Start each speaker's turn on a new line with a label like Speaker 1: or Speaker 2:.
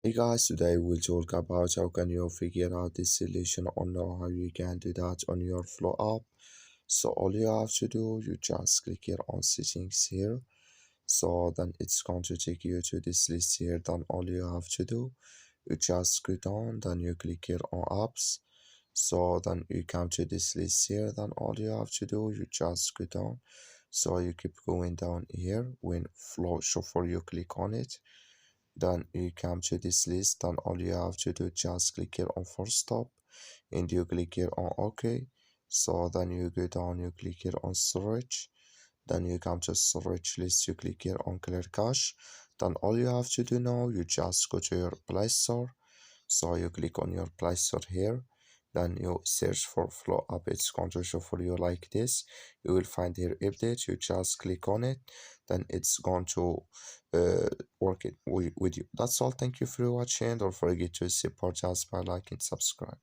Speaker 1: Hey guys, today we'll talk about how can you figure out this solution or know how you can do that on your Flow app. So all you have to do, you just click here on settings here. So then it's going to take you to this list here. Then all you have to do, you just go down, then you click here on apps. So then you come to this list here. Then all you have to do, you just go down. So you keep going down here. When Flow Shuffle, you click on it, then you come to this list. Then all you have to do, just click here on force stop and you click here on OK. So then you go down, you click here on storage, then you come to storage list, you click here on clear cache. Then all you have to do now, you just go to your Play Store. So you click on your Play Store here, then you search for Flow app. It's going to show for you like this. You will find here update, you just click on it, then it's going to uh, work it with you. That's all. Thank you for watching. Don't forget to support us by liking and subscribe.